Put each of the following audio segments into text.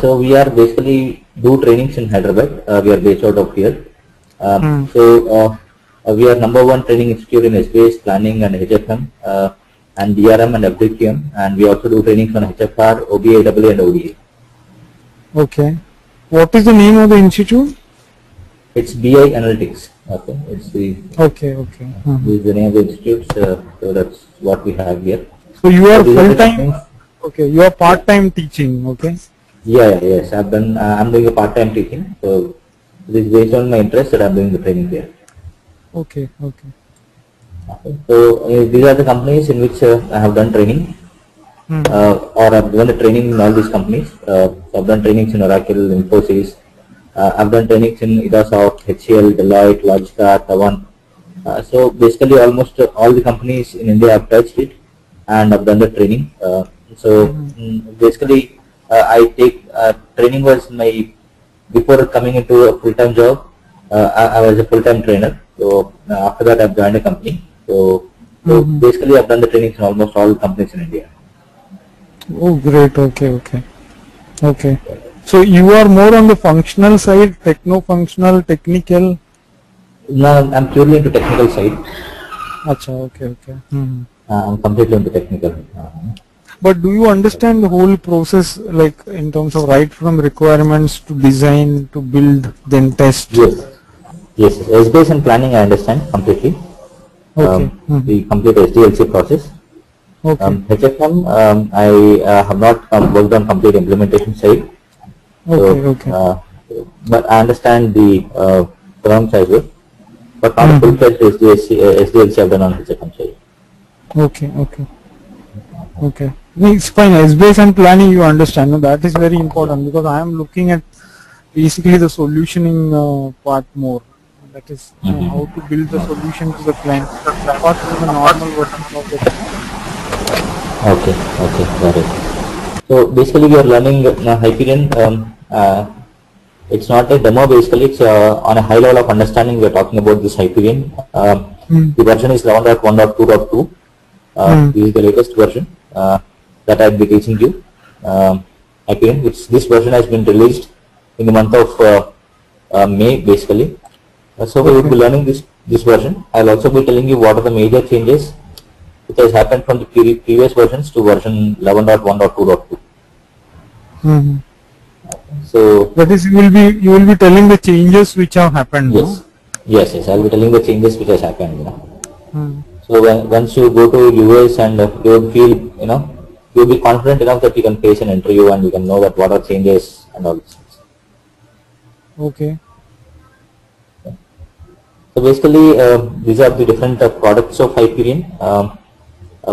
So we are basically do trainings in Hyderabad. We are based out of here. We are #1 training institute in SBS planning and HFM and DRM and FDQM, and we also do trainings on HFR, OBA, AA and ODA. Okay. What is the name of the institute? It's BI Analytics. Okay. It's the This is the name of the institute. So that's what we have here. So you are full time. Okay. You are part time teaching. Okay. Yes. I'm doing a part time teaching. So this is based on my interest that I'm doing the training there. Okay. So these are the companies in which I have done training, or I've done the training in all these companies. So I've done trainings in Oracle, Infosys. I've done trainings in PeopleSoft, HCL, Deloitte, Logica, Tavan. So basically almost all the companies in India I've touched it, and I've done the training. Basically I take training was my, before coming into a full-time job, I was a full-time trainer. So after that I've joined a company. So basically I've done the trainings in almost all companies in India. Oh great, okay. So you are more on the functional side, techno-functional, technical? No, I'm purely into technical side. Acha, okay. I'm completely into technical. But do you understand the whole process, like in terms of right from requirements to design to build, then test? Yes. SBS and planning I understand completely. Okay. The complete SDLC process. Okay. HFM, I have not worked on complete implementation side. Okay. But I understand the terms as well. But not full-fledged SDLC I've done on HFM side. Okay. It's fine. SBS and planning you understand. No, that is very important because I am looking at basically the solutioning part more. That is how to build the solution to the client. Apart from the normal version of the Okay, got it. So basically we are learning Hyperion. It's not a demo basically, it's on a high level of understanding we are talking about this Hyperion. The version is 11.1.2.2. This is the latest version that I will be teaching you. Hyperion, this version has been released in the month of May basically. So we will be learning this version. I will also be telling you what are the major changes which has happened from the previous versions to version 11.1.2.2. So that is, you will be telling the changes which have happened. Yes. I will be telling the changes which has happened. So once you go to US and you will feel, you will be confident enough that you can face an interview and you can know that what are changes and all these things. Okay. So basically, these are the different products of Hyperion.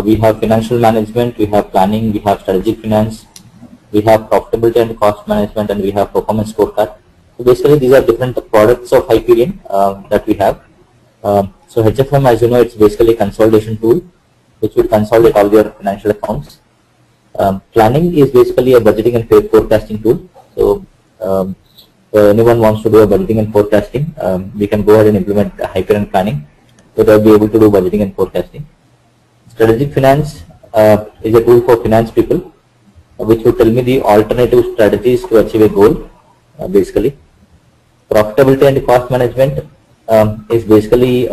We have financial management, we have planning, we have strategic finance, we have profitability and cost management, and we have performance scorecard. So basically, these are different products of Hyperion that we have. So HFM, as you know, it's basically a consolidation tool which will consolidate all your financial accounts. Planning is basically a budgeting and forecasting tool. So anyone wants to do a budgeting and forecasting, we can go ahead and implement Hyperion planning, so they'll be able to do budgeting and forecasting. Strategic finance is a tool for finance people, which will tell me the alternative strategies to achieve a goal. Basically, profitability and cost management is basically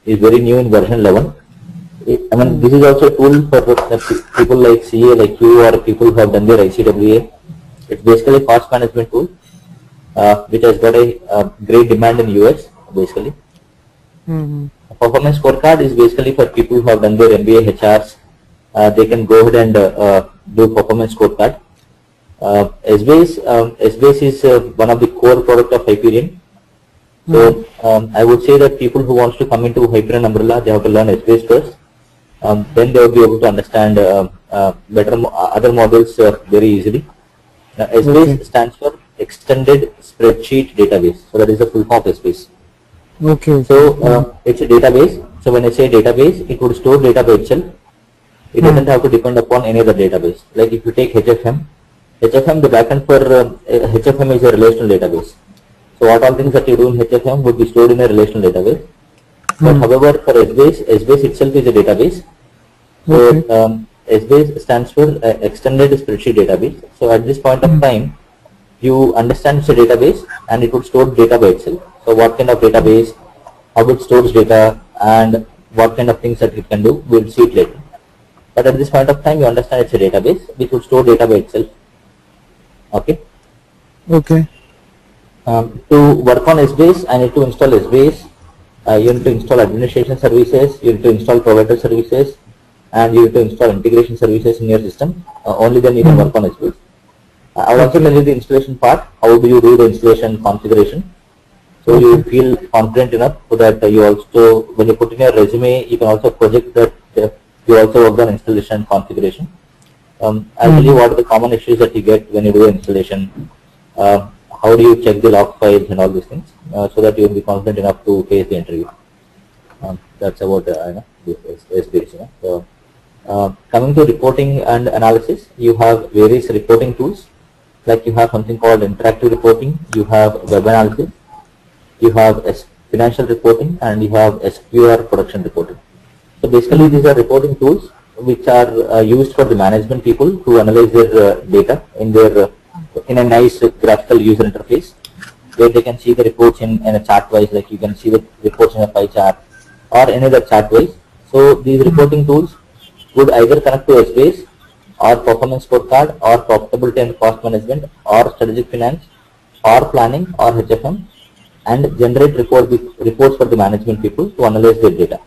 is very new in version 11. I mean, this is also a tool for people like CA, like you, or people who have done their ICWA. It's basically a cost management tool, which has got a great demand in US basically. Performance scorecard is basically for people who have done their MBA HRs. They can go ahead and do performance scorecard. SBS is one of the core product of Hyperion. So I would say that people who wants to come into Hyperion umbrella, they have to learn SBS first. Then they will be able to understand better other modules very easily. Now, SBS stands for Extended Spreadsheet Database. So that is the full form of SBS. So it's a database. So when I say database, it would store data by itself. It doesn't have to depend upon any other database. Like if you take HFM, the backend for HFM is a relational database. So what all things that you do in HFM would be stored in a relational database. But however, for SBS itself is a database. So SBS stands for Extended Spreadsheet Database. So at this point of time, you understand it's a database and it would store data by itself. So what kind of database, how it stores data, and what kind of things that it can do, we'll see it later. But at this point of time, you understand it's a database which will store data by itself. Okay. Okay. To work on SBase, I need to install SBase. You need to install administration services. You need to install provider services, and you need to install integration services in your system. Only then you can work on SBase. I will also tell you the installation part. How do you do the installation configuration? So you feel confident enough so that you also, when you put in your resume, you can also project that you also worked on installation configuration. I'll tell you what are the common issues that you get when you do installation. How do you check the log files and all these things, so that you will be confident enough to face the interview. That's about SBase. So, coming to reporting and analysis, you have various reporting tools. Like you have something called interactive reporting, you have web analysis, you have financial reporting, and you have SQR production reporting. So basically these are reporting tools which are used for the management people to analyze their data in a nice graphical user interface, where they can see the reports in a chart wise, like you can see the reports in a pie chart or any other chart wise. So these reporting tools would either connect to SBase or performance scorecard or profitability and cost management or strategic finance or planning or HFM, and generate reports for the management people to analyze their data.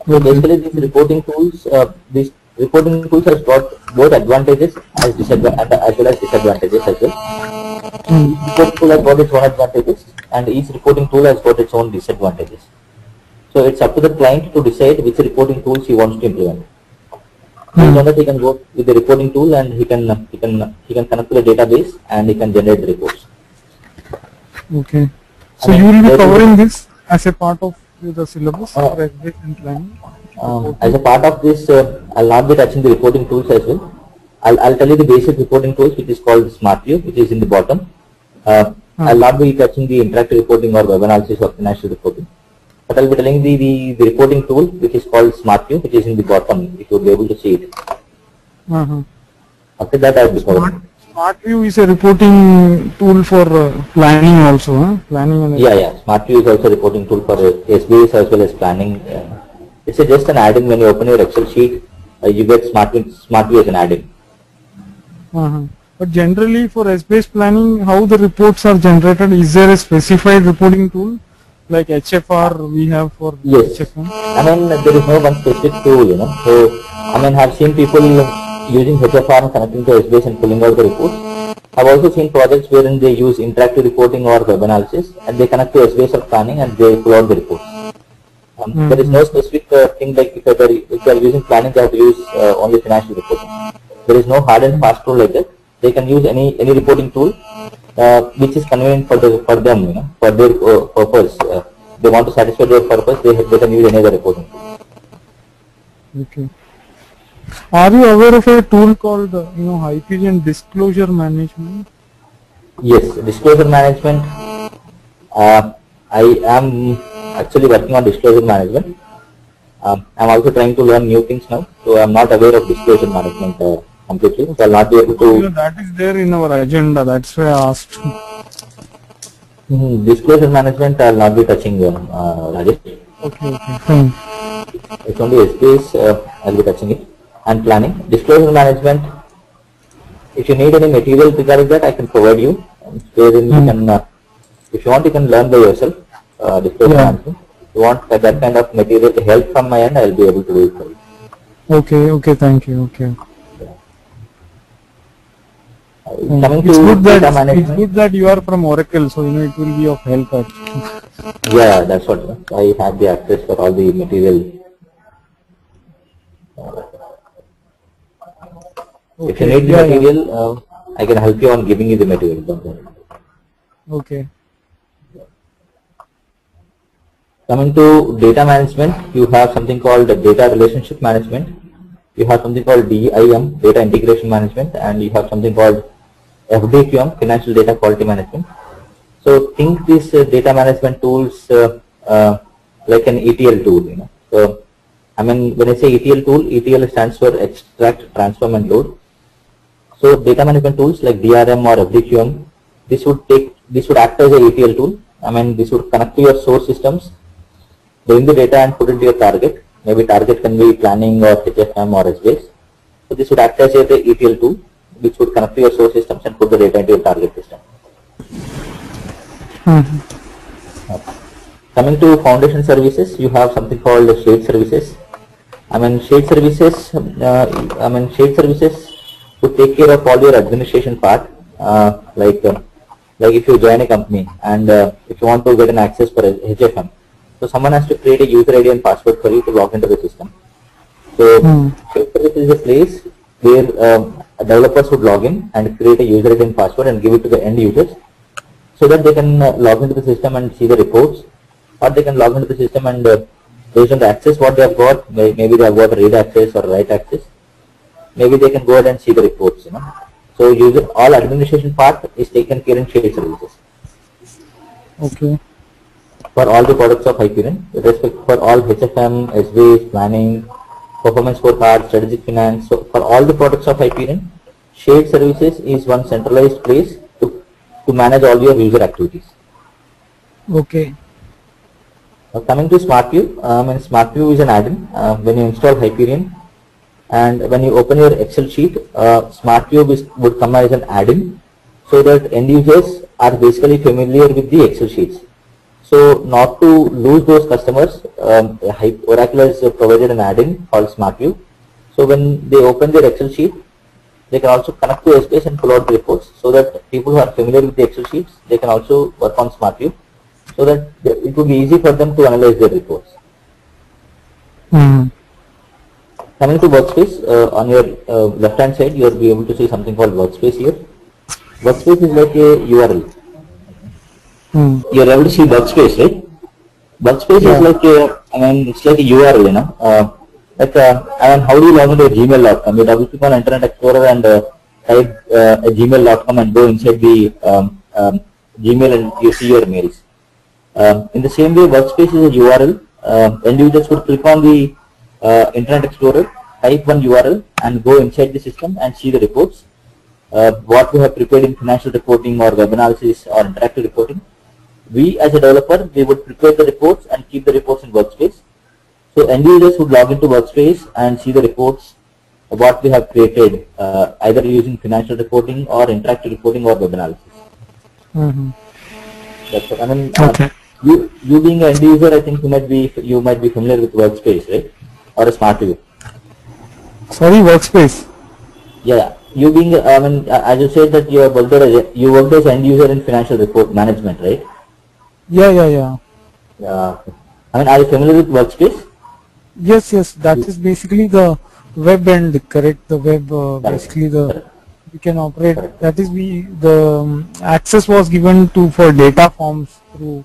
So basically these reporting tools has got both advantages as well as disadvantages as well. Reporting tool has got its own advantages and each reporting tool has got its own disadvantages. So it's up to the client to decide which reporting tools he wants to implement. Based on that, he can go with the reporting tool and he can connect to the database and he can generate the reports. Okay. So you will be covering this as a part of the syllabus for SBase and planning? As a part of this, I'll not be touching the reporting tools as well. I'll tell you the basic reporting tools, which is called SmartView, which is in the bottom. I'll not be touching the interactive reporting or web analysis or financial reporting. But I'll be telling the reporting tool, which is called SmartView, which is in the bottom. You will be able to see it. After that, I'll be covering. SmartView is a reporting tool for planning also, huh? Planning and SmartView is also a reporting tool for SBase as well as planning. It's just an add-in. When you open your Excel sheet, you get SmartView as an add-in. But generally for SBase planning, how the reports are generated? Is there a specified reporting tool like HFR we have for HFM? I mean, there is no one specific tool, So, I mean, I've seen people using HFR and connecting to SBase and pulling out the reports. I've also seen projects wherein they use interactive reporting or web analysis and they connect to SBase or planning and they pull out the reports. There is no specific thing like if they are using planning, they have to use only financial reporting. There is no hard and fast tool like that. They can use any reporting tool which is convenient for them, for their purpose. They want to satisfy their purpose, they can use any other reporting tool. Okay. Are you aware of a tool called Hyperion Disclosure Management? Yes, disclosure management. I am actually working on disclosure management. I'm also trying to learn new things now, so I'm not aware of disclosure management completely. So I'll not be able to. That is there in our agenda. That's why I asked. Disclosure management I'll not be touching, Rajesh. Okay, fine. It's only SBase I'll be touching it, and planning. Disclosure management. If you need any material regarding that, I can provide you. Wherein you can, if you want, you can learn by yourself. Disclosure management. If you want that kind of material help from my end, I'll be able to do it for you. Okay, thank you. Okay. Coming to data management. It's good that you are from Oracle, so it will be of help actually. Yeah, that's what I have the access for all the material. If you need the material, I can help you on giving you the material. Okay. Coming to data management, you have something called data relationship management. You have something called DIM, data integration management, and you have something called FDQM, financial data quality management. So think these data management tools like an ETL tool. So I mean, when I say ETL tool, ETL stands for extract, transform, and load. So data management tools like DRM or FDQM this would act as a ETL tool. I mean, this would connect to your source systems, bring the data and put it to your target. Maybe target can be planning or HFM or SBase. So this would act as a ETL tool, which would connect to your source systems and put the data into your target system. Coming to foundation services, you have something called shared services. I mean, shared services would take care of all your administration part. Like if you join a company and if you want to get an access for HFM, so someone has to create a user ID and password for you to log into the system. So shared services is a place where developers would log in and create a user ID and password and give it to the end users, so that they can log into the system and see the reports, or they can log into the system and based on the access what they have got, maybe they have got read access or write access, maybe they can go ahead and see the reports. So all administration part is taken care in shared services. Okay. For all the products of Hyperion, with respect for all HFM, SBase, planning, performance scorecard, strategic finance. So for all the products of Hyperion, shared services is one centralized place to manage all your user activities. Okay. Now coming to SmartView, SmartView is an add-in when you install Hyperion, and when you open your Excel sheet, SmartView would come as an add-in, so that end users are basically familiar with the Excel sheets. So not to lose those customers, Oracle has provided an add-in called SmartView. So when they open their Excel sheet, they can also connect to SBase and pull out the reports, so that people who are familiar with the Excel sheets, they can also work on SmartView, so that it will be easy for them to analyze their reports. Coming to Workspace, on your left hand side, you will be able to see something called Workspace here. Workspace is like a URL. You are able to see Workspace, right? Workspace is like it's like a URL, how do you log into a gmail.com? You double click on Internet Explorer and type a gmail.com and go inside the Gmail and you see your mails. In the same way, Workspace is a URL. End users would click on the Internet Explorer, type one URL and go inside the system and see the reports. What we have prepared in financial reporting or web analysis or interactive reporting. We as a developer, we would prepare the reports and keep the reports in Workspace. So end users would log into Workspace and see the reports what we have created, either using financial reporting or interactive reporting or web analysis. That's it. Okay. You being an end user, I think you might be familiar with Workspace, right? Or a SmartView. Sorry, Workspace. Yeah. You being, as you said that you worked as end user in financial report management, right? Yeah. Are you familiar with Workspace? Yes. That is basically the web end, correct? The web, basically we can operate. That is the access was given for data forms through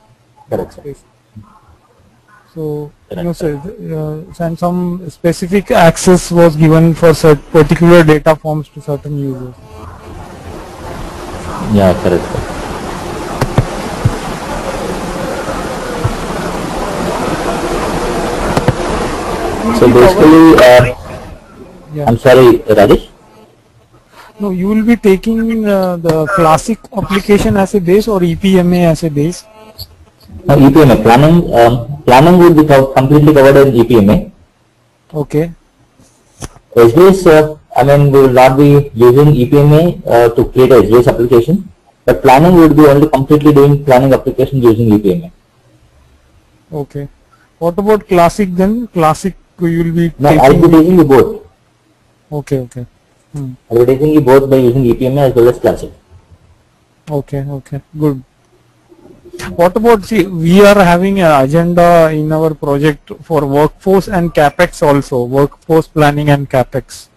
Workspace. So and some specific access was given for particular data forms to certain users. Yeah, correct. So basically, I'm sorry, Rajesh. No, you will be taking the classic application as a base or EPMA as a base? EPMA planning would be completely covered in EPMA. Okay. SBase, we will not be using EPMA to create a SBase application, but planning would be only completely doing planning application using EPMA. Okay. What about classic then? Classic you will be taking? No, I will be taking you both. Okay. I will be taking you both by using EPMA as well as classic. Okay, good. What about, we are having an agenda in our project for workforce and capex also, workforce planning and capex.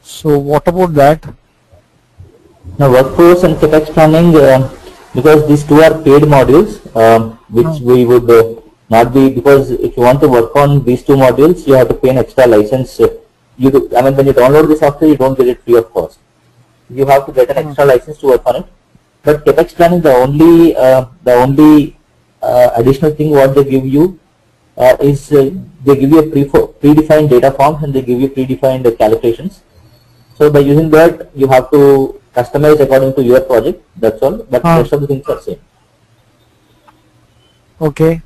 So what about that? Now workforce and capex planning, because these two are paid modules, which we would not be, because if you want to work on these two modules, you have to pay an extra license. When you download the software, you don't get it free of cost. You have to get an extra license to work on it. But capex planning, the only additional thing what they give you is they give you a predefined data forms and they give you predefined calculations. So by using that, you have to customized according to your project. That's all. But the rest of the things are same. Okay.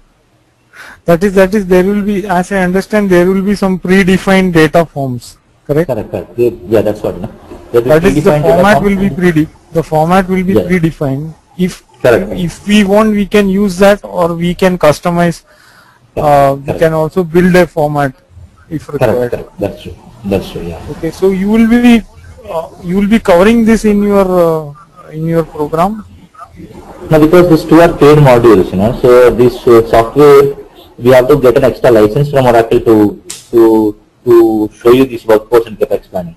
That is there will be, as I understand, there will be some predefined data forms. Correct. Correct. Yeah, that's what. No? That is, the format will be predefined. If we want, we can use that, or we can customize. We can also build a format if required. Correct. That's true. Yeah. Okay. So you will be covering this in your program. No, because these two are paid modules, So this software, we have to get an extra license from Oracle to show you this workforce and capex planning.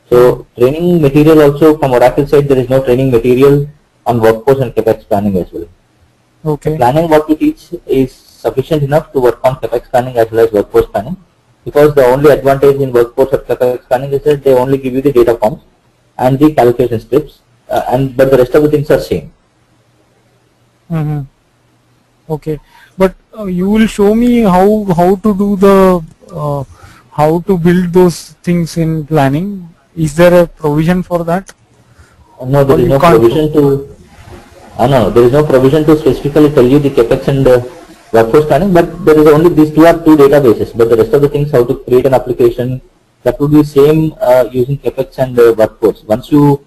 So training material also from Oracle side, there is no training material on workforce and capex planning as well. Okay. The planning what we teach is sufficient enough to work on capex planning as well as workforce planning, because the only advantage in workforce or capex planning is that they only give you the data forms and the calculation scripts, but the rest of the things are same. Okay, but you will show me how to do the how to build those things in planning. Is there a provision for that? No, there is no provision to. No, there is no provision to specifically tell you the capex and workforce planning. But there is only these two databases. But the rest of the things, how to create an application, that would be same using capex and workforce. Once we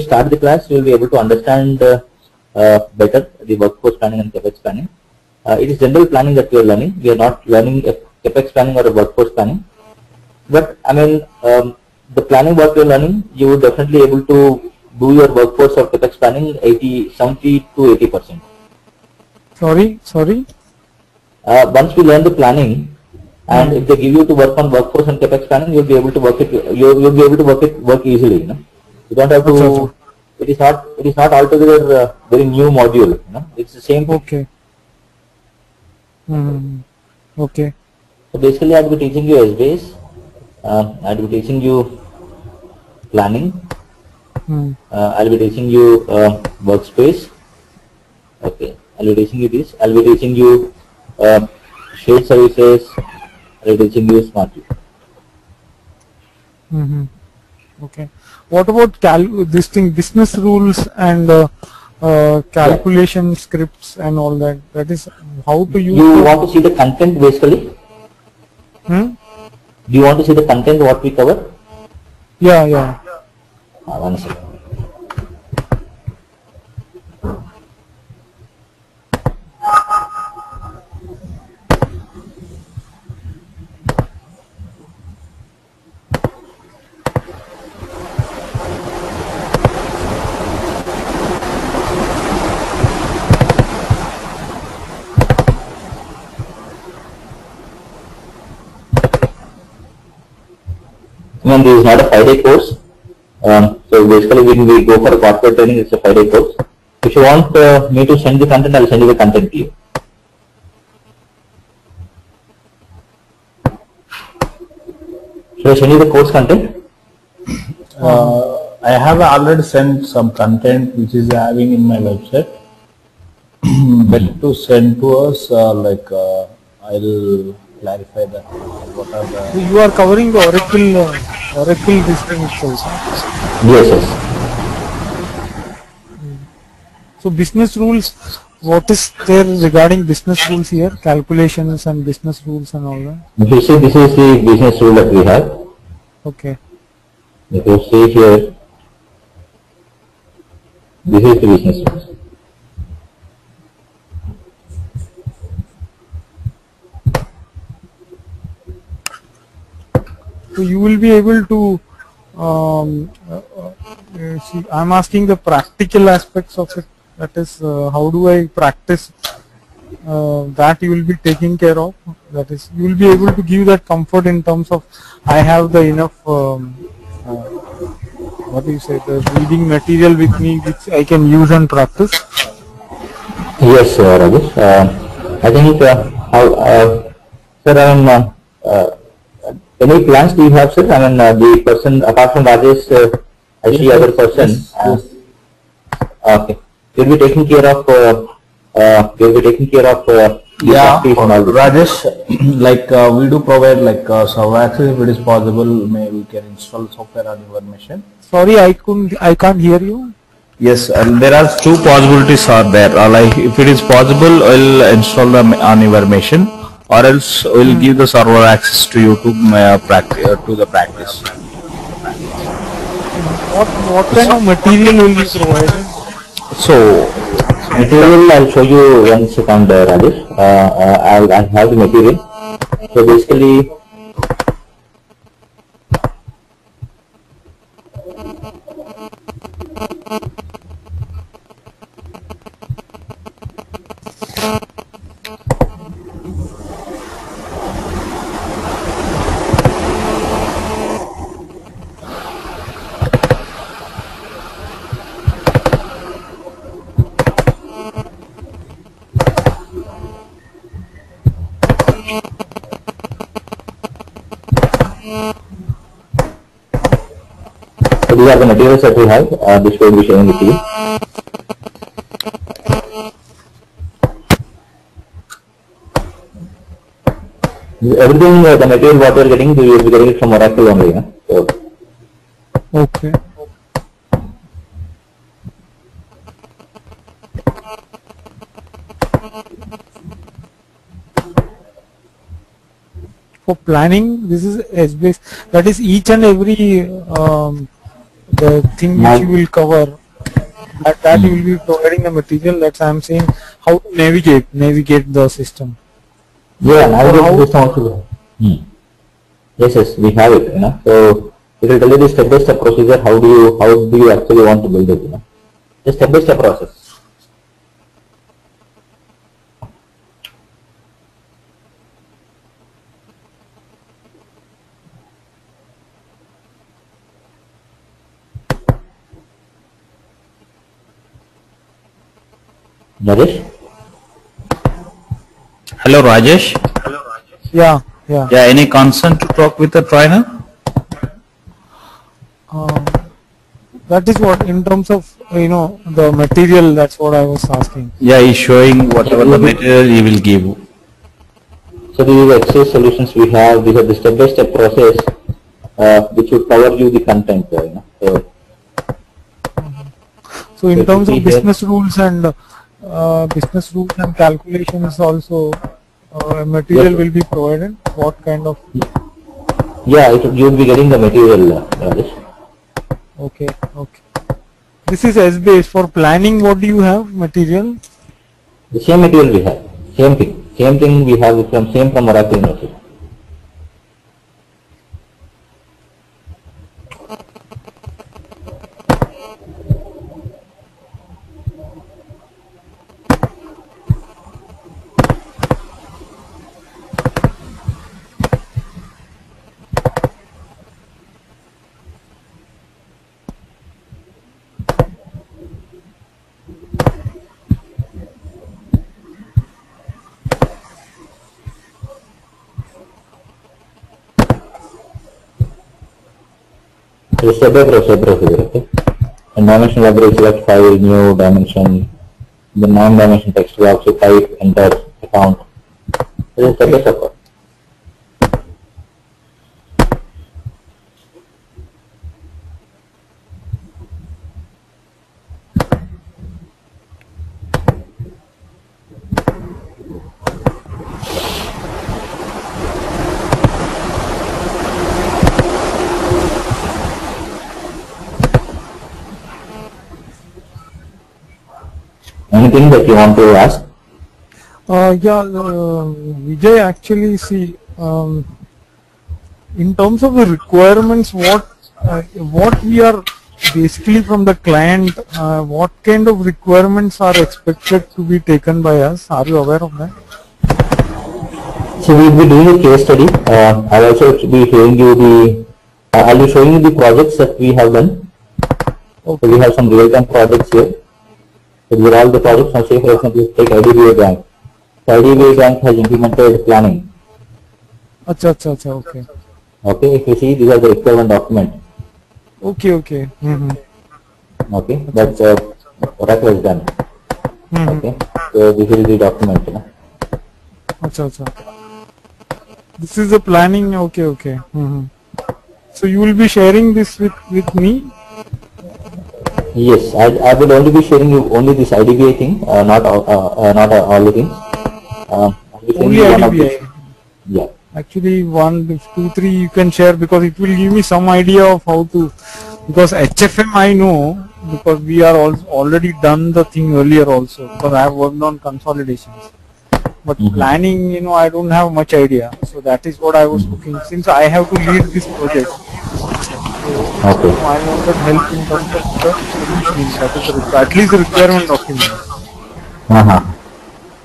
start the class, you will be able to understand better the workforce planning and capex planning. It is general planning that we are learning. We are not learning a capex planning or a workforce planning. But I mean, the planning what we are learning, you would definitely able to do your workforce or capex planning 70 to 80%. Sorry. Once we learn the planning, and if they give you to work on workforce and capex planning, you'll be able to work it. You'll be able to work easily. You don't have to. It is not altogether very new module. It's the same. Okay. Okay. So basically, I'll be teaching you SBase. I'll be teaching you planning. I'll be teaching you Workspace. Okay. I'll be teaching you this. I'll be teaching you shared services. I'll be teaching you Smartly. Okay. What about business rules and calculation scripts and all that? That is how to use. You want to see the content basically? Do you want to see the content what we cover? Yeah. 1 second. This is not a 5-day course. So basically when we go for a corporate training, it's a 5-day course. If you want me to send the content, I'll send you the content to you. Should I send you the course content? I have already sent some content which is having in my website. Better to send to us, I'll clarify that. What are the... So you are covering the Oracle business also. Yes. So business rules, what is there regarding business rules here? Calculations and business rules and all that? If you see, this is the business rule that we have. Okay. If you see here, this is the business rules. So you will be able to see, I'm asking the practical aspects of it. That is, how do I practice? That you will be taking care of. That is, you will be able to give that comfort in terms of I have the enough what do you say, the reading material with me which I can use and practice. Yes, Rajesh. I think sir, any plans do you have, sir? I mean, the person apart from Rajesh, I see other person. Yes. Okay, you'll be taking care of Yeah, practice and all this. Rajesh, like we do provide like server access if it is possible. We can install software on your machine. Sorry, I can't hear you. Yes, there are two possibilities are there. Like if it is possible, we'll install them on your machine, or else we'll give the server access to you to practice to the practice. What kind of material will be provided? So Material I'll show you 1 second, Rajesh. I'll have the material. So basically, so these are the materials that we have. This will be sharing with you. Everything, the material what we are getting, we will be getting it from Oracle only. So, Okay. For planning, this is S-based. That is each and every the thing which you will cover. That you will be providing the material. That's I am saying how to navigate the system. yeah, navigate how- system also. Yes, we have it. So it will tell you the step-by-step procedure. How do you actually want to build it? The step-by-step process. Naresh? hello, Rajesh. Yeah. Yeah, any concern to talk with the trainer? That is what in terms of the material. That's what I was asking. Yeah, he's showing whatever the material he will give. So these are Excel solutions we have. These are the step-by-step process which will cover you the content. So in Let me terms see of here. business rules and calculations also, material Yes. will be provided. What kind of? Yeah, you will be getting the material, Rajesh. Okay. This is S-based. For planning, what do you have material? The same material we have. Same thing we have from Oracle University. So step by procedure, okay? And dimension library, select file, new dimension, the non-dimension text box, you type, enter, account. This is step by step. Anything that you want to ask? Vijay, actually, see, in terms of the requirements, what we are basically from the client, what kind of requirements are expected to be taken by us? Are you aware of that? So we will be doing a case study. I'll also be showing you I'll be showing you the projects that we have done. Okay. So we have some real-time projects here. So these are all the projects. Now say for example, take IDBI Bank. So IDBI Bank has implemented planning. Acha, okay. Okay, if you see, these are the requirement document. Okay. Okay, that's Oracle has done. Okay, so this is the document. Acha. This is the planning. Okay. So you will be sharing this with me? Yes, I will only be sharing you only this IDBI thing, not all the things. I'll be sharing Only you one of IDBI. these. Yeah. Actually, 1, 2, 3 you can share, because it will give me some idea of how to. Because HFM I know, because we are already done the thing earlier also. Because I have worked on consolidations. But planning, I don't have much idea. So that is what I was looking. Since I have to lead this project, Okay. I wanted help in terms of the solutioning. That is at least the requirement document.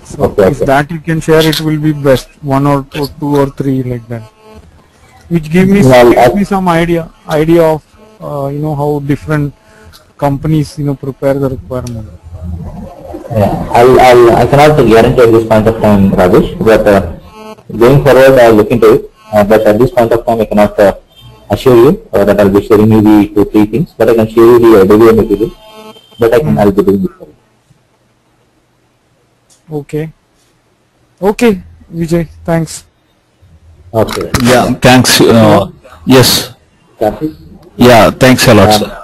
So if that you can share, it will be best. 1 or 2 or 3 like that, which gives me some idea of how different companies prepare the requirement. Yeah, I cannot guarantee at this point of time, Rajesh, but going forward I'll look into it. But at this point of time I cannot assure you that I'll be sharing you the 2-3 things, but I can share you the IDBI material. But I'll be doing it for you. Okay, Vijay, thanks. Okay. Yeah, thanks. Yes. Kathy? Yeah, thanks a lot, sir.